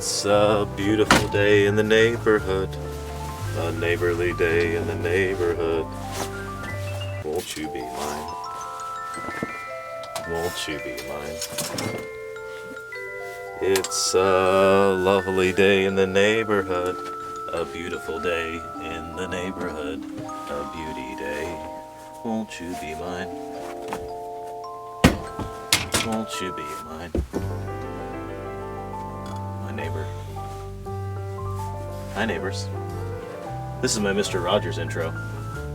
It's a beautiful day in the neighborhood, a neighborly day in the neighborhood. Won't you be mine? Won't you be mine? It's a lovely day in the neighborhood, a beautiful day in the neighborhood, a beauty day. Won't you be mine? Won't you be mine? My neighbor. Hi, neighbors. This is my Mr. Rogers intro,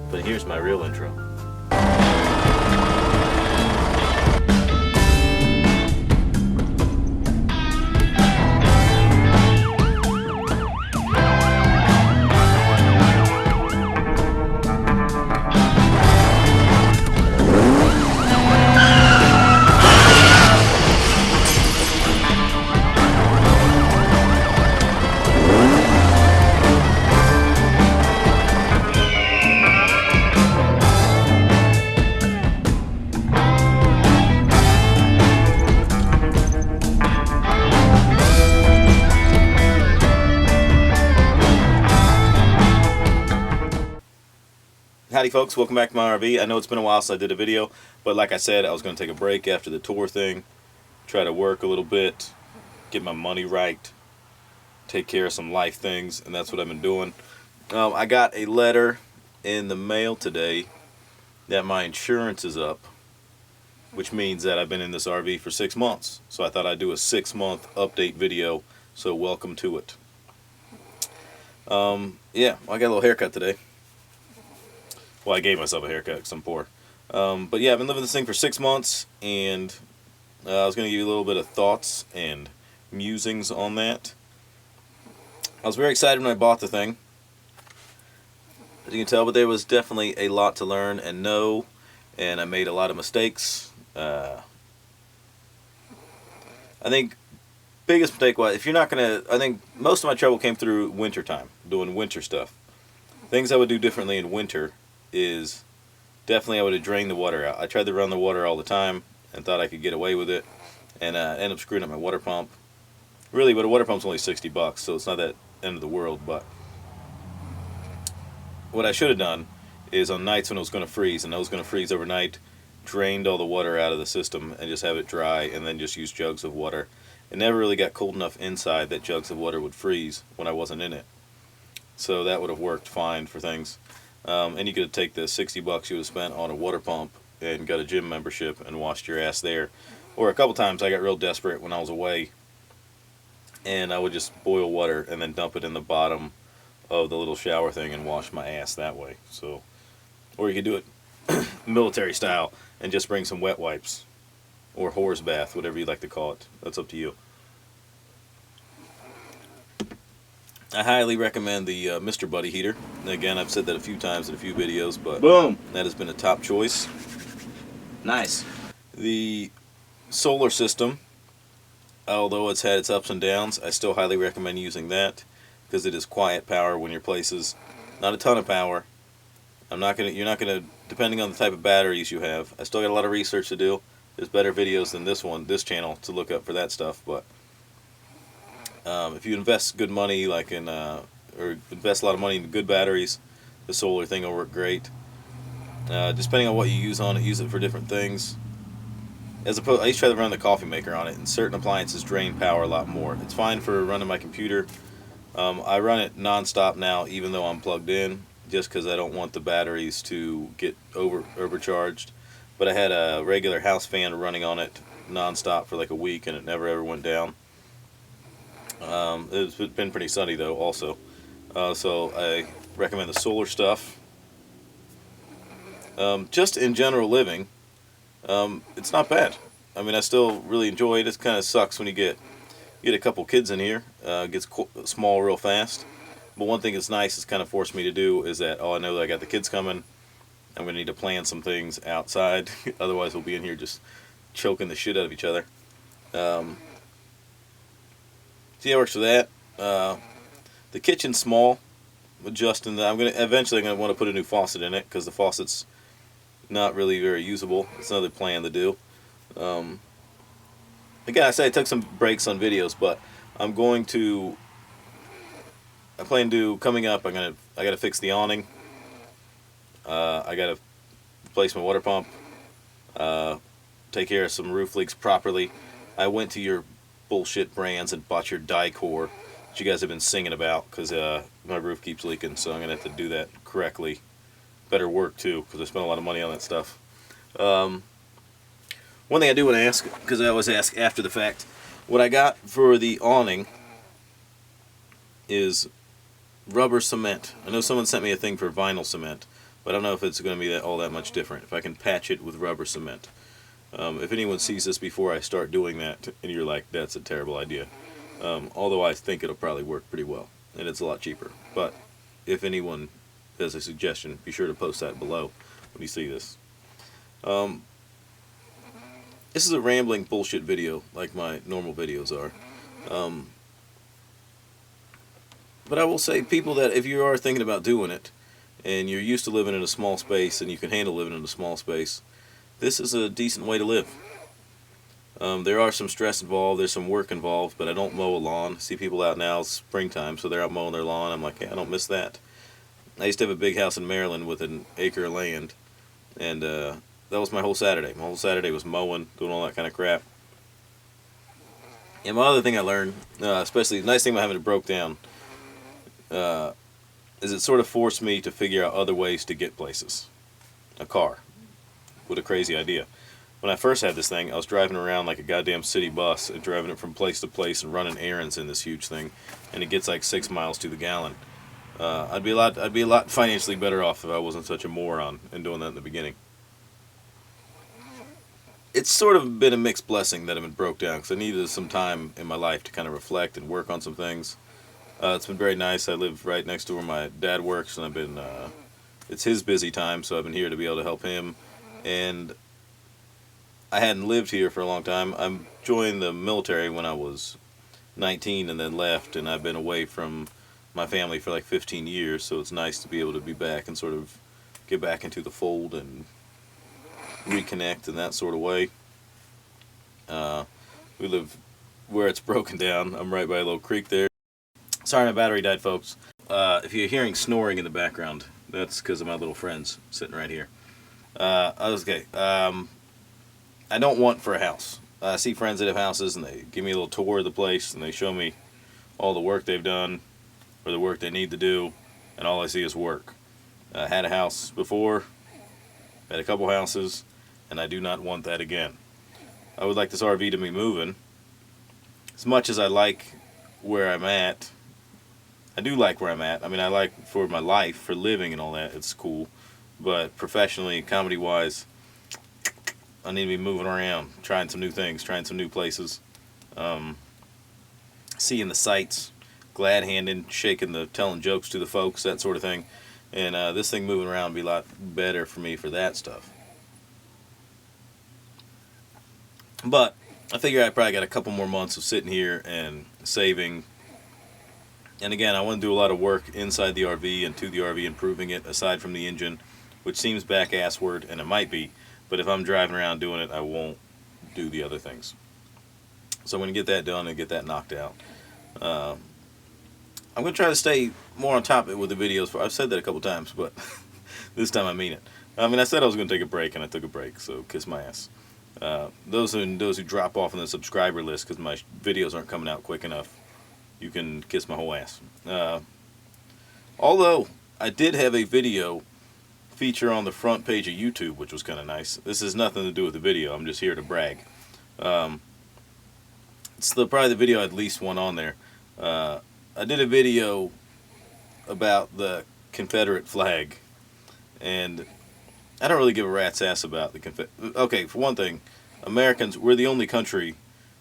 but here's my real intro. Howdy folks, welcome back to my RV. I know it's been a while since I did a video, but like I said, I was going to take a break after the tour thing, try to work a little bit, get my money right, take care of some life things, and that's what I've been doing. I got a letter in the mail today that my insurance is up, which means that I've been in this RV for 6 months. So I thought I'd do a 6-month update video, so welcome to it. Yeah, I got a little haircut today. Well, I gave myself a haircut because I'm poor. But yeah, I've been living this thing for 6 months, and I was going to give you a little bit of thoughts and musings on that. I was very excited when I bought the thing, as you can tell, but there was definitely a lot to learn and know, and I made a lot of mistakes. I think biggest mistake was, if you're not going to, I think most of my trouble came through winter time, doing winter stuff. Things I would do differently in winter is definitely I would have drained the water out. I tried to run the water all the time and thought I could get away with it, and ended up screwing up my water pump. Really, but a water pump's only $60, so it's not that end of the world. But what I should have done is on nights when it was going to freeze, and I was going to freeze overnight, drained all the water out of the system and just have it dry, and then just use jugs of water. It never really got cold enough inside that jugs of water would freeze when I wasn't in it. So that would have worked fine for things. And you could take the $60 you would have spent on a water pump and got a gym membership and washed your ass there. Or a couple times I got real desperate when I was away, and I would just boil water and then dump it in the bottom of the little shower thing and wash my ass that way. So, or you could do it military style and just bring some wet wipes or horse bath, whatever you like to call it. That's up to you. I highly recommend the Mr. Buddy heater. And again, I've said that a few times in a few videos, but boom, that has been a top choice. Nice. The solar system, although it's had its ups and downs, I still highly recommend using that because it is quiet power when your place is not a ton of power. You're not gonna, depending on the type of batteries you have. I still got a lot of research to do. There's better videos than this channel to look up for that stuff, but if you invest good money, like in, or invest a lot of money in good batteries, the solar thing will work great. Depending on what you use on it, use it for different things. As opposed, I used to try to run the coffee maker on it, and certain appliances drain power a lot more. It's fine for running my computer. I run it non-stop now, even though I'm plugged in, just because I don't want the batteries to get overcharged. But I had a regular house fan running on it non-stop for like a week, and it never ever went down. It's been pretty sunny though also, so I recommend the solar stuff. Just in general living, it's not bad. I mean, I still really enjoy it. It kind of sucks when you get a couple kids in here. It gets small real fast. But one thing that's nice, it's kind of forced me to do, is that, I know that I got the kids coming, I'm going to need to plan some things outside. Otherwise we'll be in here just choking the shit out of each other. So yeah, it works for that. The kitchen's small, adjusting that. Eventually I'm gonna want to put a new faucet in it because the faucet's not really very usable. It's another plan to do. Again, I say I took some breaks on videos, but I'm going to. I plan to do coming up. I got to fix the awning. I got to replace my water pump. Take care of some roof leaks properly. I went to your bullshit brands and bought your Dicor that you guys have been singing about because my roof keeps leaking, so I'm gonna have to do that correctly. Better work too because I spent a lot of money on that stuff. One thing I do want to ask, because I always ask after the fact, what I got for the awning is rubber cement. I know someone sent me a thing for vinyl cement, but I don't know if it's going to be all that much different if I can patch it with rubber cement. If anyone sees this before I start doing that and you're like, that's a terrible idea, although I think it'll probably work pretty well and it's a lot cheaper. But if anyone has a suggestion, be sure to post that below when you see this. This is a rambling bullshit video like my normal videos are. But I will say, people, that if you are thinking about doing it and you're used to living in a small space and you can handle living in a small space, this is a decent way to live. There are some stress involved, there's some work involved, but I don't mow a lawn. I see people out now, it's springtime, so they're out mowing their lawn. I'm like, yeah, I don't miss that. I used to have a big house in Maryland with an acre of land, and that was my whole Saturday. My whole Saturday was mowing, doing all that kind of crap. And my other thing I learned, especially the nice thing about having it broke down, is it sort of forced me to figure out other ways to get places. A car. What a crazy idea. When I first had this thing, I was driving around like a goddamn city bus and driving it from place to place and running errands in this huge thing, and it gets like 6 miles to the gallon. I'd be a lot financially better off if I wasn't such a moron and doing that in the beginning. It's sort of been a mixed blessing that I've been broke down because I needed some time in my life to kind of reflect and work on some things. It's been very nice. I live right next to where my dad works, and I've been. It's his busy time, so I've been here to be able to help him. And I hadn't lived here for a long time. I joined the military when I was 19 and then left, and I've been away from my family for like 15 years, so it's nice to be able to be back and sort of get back into the fold and reconnect in that sort of way. We live where it's broken down. I'm right by a little creek there. Sorry, my battery died, folks. If you're hearing snoring in the background, that's because of my little friends sitting right here. Okay. I don't want for a house. I see friends that have houses, and they give me a little tour of the place, and they show me all the work they've done, or the work they need to do, and all I see is work. I had a house before, had a couple houses, and I do not want that again. I would like this RV to be moving. As much as I like where I'm at, I do like where I'm at. I mean, I like for my life, for living and all that, it's cool. But professionally, comedy-wise, I need to be moving around, trying some new things, trying some new places, seeing the sights, glad-handing, telling jokes to the folks, that sort of thing. And this thing moving around would be a lot better for me for that stuff. But I figure I probably got a couple more months of sitting here and saving. And again, I want to do a lot of work inside the RV and to the RV, improving it, aside from the engine, which seems back-assward, and it might be. But if I'm driving around doing it, I won't do the other things. So I'm going to get that done and get that knocked out. I'm going to try to stay more on top of it with the videos. I've said that a couple times, but this time I mean it. I mean, I said I was going to take a break, and I took a break, so kiss my ass. Those who drop off on the subscriber list because my videos aren't coming out quick enough, you can kiss my whole ass. Although, I did have a video feature on the front page of YouTube, which was kind of nice. This has nothing to do with the video. I'm just here to brag. It's probably the video I had least one on there. I did a video about the Confederate flag, and I don't really give a rat's ass about the Confederate. Okay, for one thing, Americans, we're the only country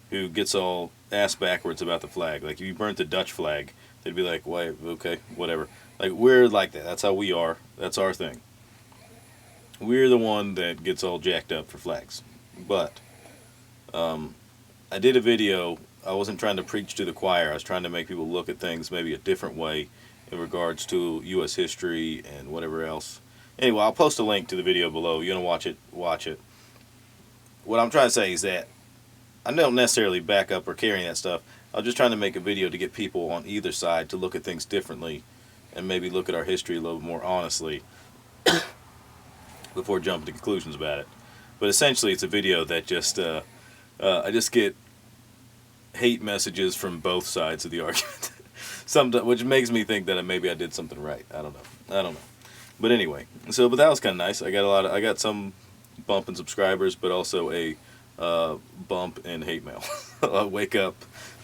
who gets all ass backwards about the flag. Like, if you burnt the Dutch flag, they'd be like, why, okay, whatever. Like, we're like that. That's how we are. That's our thing. We're the one that gets all jacked up for flags. But I did a video. I wasn't trying to preach to the choir. I was trying to make people look at things maybe a different way in regards to U.S. history and whatever else. Anyway, I'll post a link to the video below. You want to watch it, watch it. What I'm trying to say is that I don't necessarily back up or carry that stuff. I'm just trying to make a video to get people on either side to look at things differently and maybe look at our history a little more honestly before jumping to conclusions about it. But essentially, it's a video that just I just get hate messages from both sides of the argument, which makes me think that maybe I did something right. I don't know. But anyway, but that was kind of nice. I got some bump in subscribers, but also a bump in hate mail. I wake up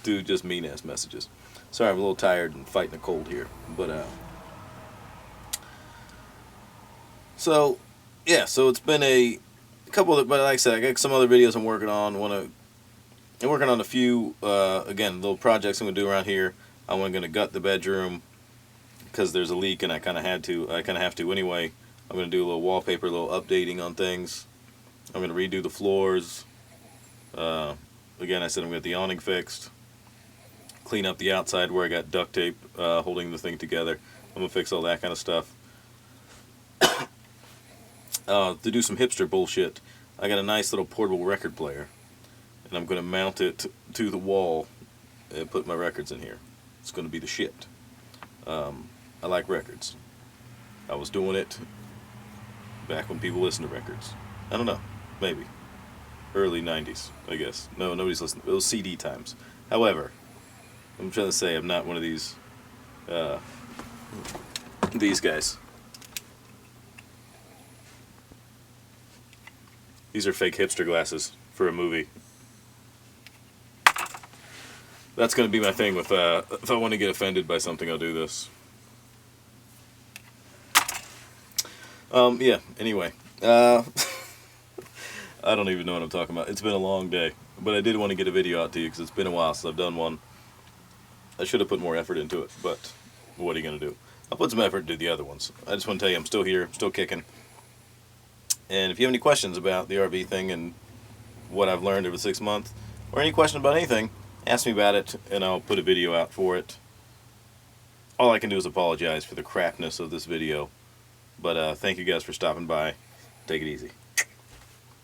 to just mean ass messages. Sorry, I'm a little tired and fighting a cold here, but so yeah, so it's been a couple of, but like I said, I got some other videos I'm working on. I'm working on a few again little projects I'm gonna do around here. I'm gonna gut the bedroom because there's a leak and I kind of have to anyway. I'm gonna do a little wallpaper, a little updating on things. I'm gonna redo the floors. Again, I said I'm gonna get the awning fixed. Clean up the outside where I got duct tape holding the thing together. I'm gonna fix all that kind of stuff. To do some hipster bullshit, I got a nice little portable record player, and I'm gonna mount it to the wall and put my records in here. It's gonna be the shit. I like records. I was doing it back when people listened to records. I don't know, maybe early 90s, I guess. No, nobody's listening. It was CD times. However, I'm trying to say I'm not one of these guys. These are fake hipster glasses for a movie. That's going to be my thing with if I want to get offended by something, I'll do this. Yeah, anyway. I don't even know what I'm talking about. It's been a long day. But I did want to get a video out to you because it's been a while since I've done one. I should have put more effort into it, but what are you going to do? I'll put some effort into the other ones. I just want to tell you I'm still here, still kicking. And if you have any questions about the RV thing and what I've learned over 6 months, or any question about anything, ask me about it and I'll put a video out for it. All I can do is apologize for the crapness of this video. But thank you guys for stopping by. Take it easy.